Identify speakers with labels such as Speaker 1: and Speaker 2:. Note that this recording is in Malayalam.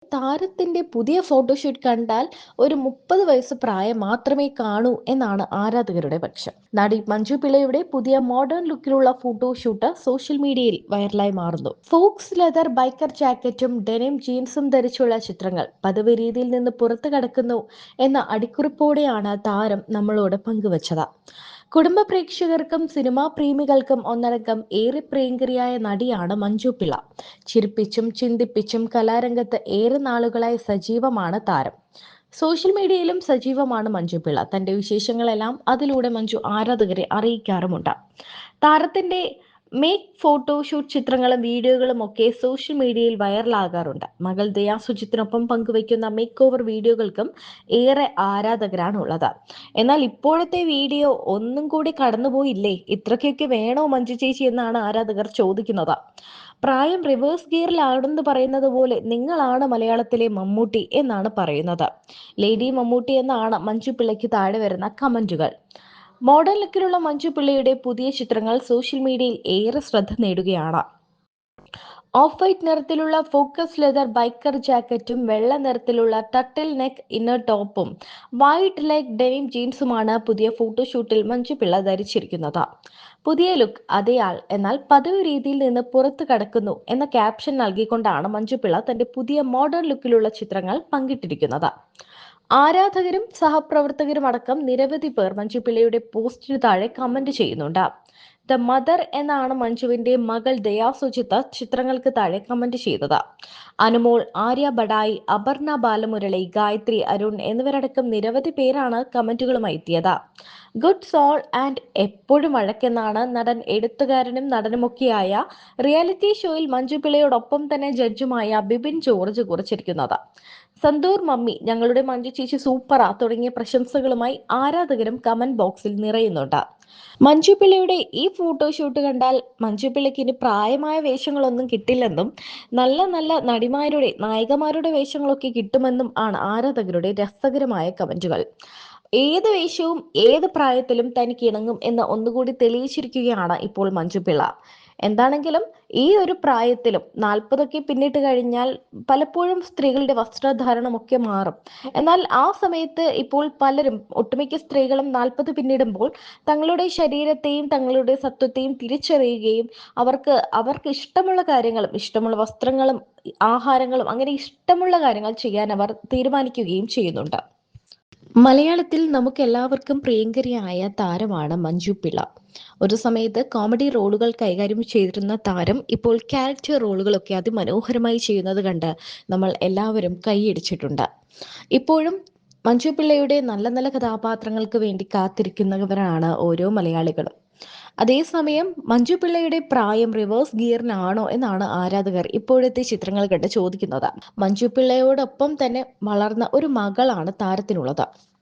Speaker 1: താരത്തിന്റെ പുതിയ ഫോട്ടോഷൂട്ട് കണ്ടാൽ ഒരു 30 വയസ്സ് പ്രായം മാത്രമേ കാണൂ എന്നാണ് ആരാധകരുടെ പക്ഷം. നടി മഞ്ജു പിള്ളയുടെ പുതിയ മോഡേൺ ലുക്കിലുള്ള ഫോട്ടോഷൂട്ട് സോഷ്യൽ മീഡിയയിൽ വൈറലായി മാറുന്നു. ഫോക്സ് ലെതർ ബൈക്കർ ജാക്കറ്റും ഡെനിം ജീൻസും ധരിച്ചുള്ള ചിത്രങ്ങൾ പതിവ് രീതിയിൽ നിന്ന് പുറത്തു കടക്കുന്നു എന്ന അടിക്കുറിപ്പോടെയാണ് താരം നമ്മളോട് പങ്കുവച്ചത്. കുടുംബ പ്രേക്ഷകർക്കും സിനിമാ പ്രേമികൾക്കും ഒന്നടങ്കം ഏറെ പ്രിയങ്കരിയായ നടിയാണ് മഞ്ജു പിള്ള. ചിരിപ്പിച്ചും ചിന്തിപ്പിച്ചും കലാരംഗത്ത് ഏറെ നാളുകളായി സജീവമാണ് താരം. സോഷ്യൽ മീഡിയയിലും സജീവമാണ് മഞ്ജു പിള്ള. തന്റെ വിശേഷങ്ങളെല്ലാം അതിലൂടെ മഞ്ജു ആരാധകരെ അറിയിക്കാറുമുണ്ട്. താരത്തിന്റെ മേക്ക് ഫോട്ടോഷൂട്ട് ചിത്രങ്ങളും വീഡിയോകളും ഒക്കെ സോഷ്യൽ മീഡിയയിൽ വൈറലാകാറുണ്ട്. മകൾ ദയാ സുജിത്തിനൊപ്പം പങ്കുവയ്ക്കുന്ന മേക്ക് ഓവർ വീഡിയോകൾക്കും ഏറെ ആരാധകരാണ് ഉള്ളത്. എന്നാൽ ഇപ്പോഴത്തെ വീഡിയോ ഒന്നും കൂടി കടന്നുപോയില്ലേ, ഇത്രയ്ക്കൊക്കെ വേണോ മഞ്ജു ചേച്ചി എന്നാണ് ആരാധകർ ചോദിക്കുന്നത്. പ്രായം റിവേഴ്സ് ഗിയറിലാണെന്ന് പറയുന്നത് പോലെ നിങ്ങളാണ് മലയാളത്തിലെ മമ്മൂട്ടി എന്നാണ് പറയുന്നത്. ലേഡി മമ്മൂട്ടി എന്നാണ് മഞ്ജു പിള്ളയ്ക്ക് താഴെ വരുന്ന കമന്റുകൾ. മോഡേൺ ലുക്കിലുള്ള മഞ്ജു പിള്ളയുടെ പുതിയ ചിത്രങ്ങൾ സോഷ്യൽ മീഡിയയിൽ ഏറെ ശ്രദ്ധ നേടുകയാണ്. ഓഫ് വൈറ്റ് നിറത്തിലുള്ള ഫോക്കസ് ലെതർ ബൈക്കർ ജാക്കറ്റും വെള്ള നിറത്തിലുള്ള ടട്ടിൽ നെക്ക് ഇന്നർ ടോപ്പും വൈറ്റ് ലെഗ് ഡെനിം ജീൻസുമാണ് പുതിയ ഫോട്ടോഷൂട്ടിൽ മഞ്ജു പിള്ള ധരിച്ചിരിക്കുന്നത്. പുതിയ ലുക്ക് അതേയാൾ, എന്നാൽ പതിവ് രീതിയിൽ നിന്ന് പുറത്തു കടക്കുന്നു എന്ന ക്യാപ്ഷൻ നൽകിക്കൊണ്ടാണ് മഞ്ജു പിള്ള തന്റെ പുതിയ മോഡേൺ ലുക്കിലുള്ള ചിത്രങ്ങൾ പങ്കിട്ടിരിക്കുന്നത്. ആരാധകരും സഹപ്രവർത്തകരും അടക്കം നിരവധി പേർ മഞ്ജു പിള്ളയുടെ പോസ്റ്റിന് താഴെ കമന്റ് ചെയ്യുന്നുണ്ട്. ദ മദർ എന്നാണ് മഞ്ജുവിന്റെ മകൾ ദയാ സുജിത്ത് ചിത്രങ്ങൾക്ക് താഴെ കമന്റ് ചെയ്തത്. അനുമോൾ, ആര്യ ബഡായി, അപർണ ബാലമുരളി, ഗായത്രി അരുൺ എന്നിവരടക്കം നിരവധി പേരാണ് കമന്റുകളുമായി എത്തിയത്. ഗുഡ് സോൾ ആൻഡ് എപ്പോഴും വഴക്കെന്നാണ് നടൻ, എഴുത്തുകാരനും നടനുമൊക്കെയായ റിയാലിറ്റി ഷോയിൽ മഞ്ജു പിള്ളയോടൊപ്പം തന്നെ ജഡ്ജുമായ ബിബിൻ ജോർജ് കുറിച്ചിരിക്കുന്നത്. സന്തൂർ മമ്മി, ഞങ്ങളുടെ മഞ്ജു ചേച്ചി സൂപ്പറാ തുടങ്ങിയ പ്രശംസകളുമായി ആരാധകരും കമന്റ് ബോക്സിൽ നിറയുന്നുണ്ട്. മഞ്ജു പിള്ളയുടെ ഈ ഫോട്ടോഷൂട്ട് കണ്ടാൽ മഞ്ജു പിള്ളയ്ക്ക് ഇനി പ്രായമായ വേഷങ്ങളൊന്നും കിട്ടില്ലെന്നും നല്ല നല്ല നടിമാരുടെ, നായികമാരുടെ വേഷങ്ങളൊക്കെ കിട്ടുമെന്നും ആണ് ആരാധകരുടെ രസകരമായ കമന്റുകൾ. ഏത് വേഷവും ഏത് പ്രായത്തിലും തനിക്ക് ഇണങ്ങും എന്ന് ഒന്നുകൂടി തെളിയിച്ചിരിക്കുകയാണ് ഇപ്പോൾ മഞ്ജു പിള്ള. എന്താണെങ്കിലും ഈ ഒരു പ്രായത്തിലും 40 പിന്നിട്ട് കഴിഞ്ഞാൽ പലപ്പോഴും സ്ത്രീകളുടെ വസ്ത്രധാരണമൊക്കെ മാറും. എന്നാൽ ആ സമയത്ത് ഇപ്പോൾ പലരും, ഒട്ടുമിക്ക സ്ത്രീകളും 40 പിന്നിടുമ്പോൾ തങ്ങളുടെ ശരീരത്തെയും തങ്ങളുടെ സത്വത്തെയും തിരിച്ചറിയുകയും അവർക്ക് ഇഷ്ടമുള്ള കാര്യങ്ങളും ഇഷ്ടമുള്ള വസ്ത്രങ്ങളും ആഹാരങ്ങളും അങ്ങനെ ഇഷ്ടമുള്ള കാര്യങ്ങൾ ചെയ്യാൻ അവർ തീരുമാനിക്കുകയും ചെയ്യുന്നുണ്ട്. മലയാളത്തിൽ നമുക്ക് എല്ലാവർക്കും പ്രിയങ്കരിയായ താരമാണ് മഞ്ജു പിള്ള. ഒരു സമയത്ത് കോമഡി റോളുകൾ കൈകാര്യം ചെയ്തിരുന്ന താരം ഇപ്പോൾ ക്യാരക്ടർ റോളുകളൊക്കെ അതിമനോഹരമായി ചെയ്യുന്നത് കണ്ട് നമ്മൾ എല്ലാവരും കൈയടിച്ചിട്ടുണ്ട്. ഇപ്പോഴും മഞ്ജു പിള്ളയുടെ നല്ല നല്ല കഥാപാത്രങ്ങൾക്ക് വേണ്ടി കാത്തിരിക്കുന്നവരാണ് ഓരോ മലയാളികളും. അതേസമയം മഞ്ജു പിള്ളയുടെ പ്രായം റിവേഴ്സ് ഗിയറിനാണോ എന്നാണ് ആരാധകർ ഇപ്പോഴത്തെ ചിത്രങ്ങൾ കണ്ട് ചോദിക്കുന്നത്. മഞ്ജു പിള്ളയോടൊപ്പം തന്നെ വളർന്ന ഒരു മകളാണ് താരത്തിനുള്ളത്.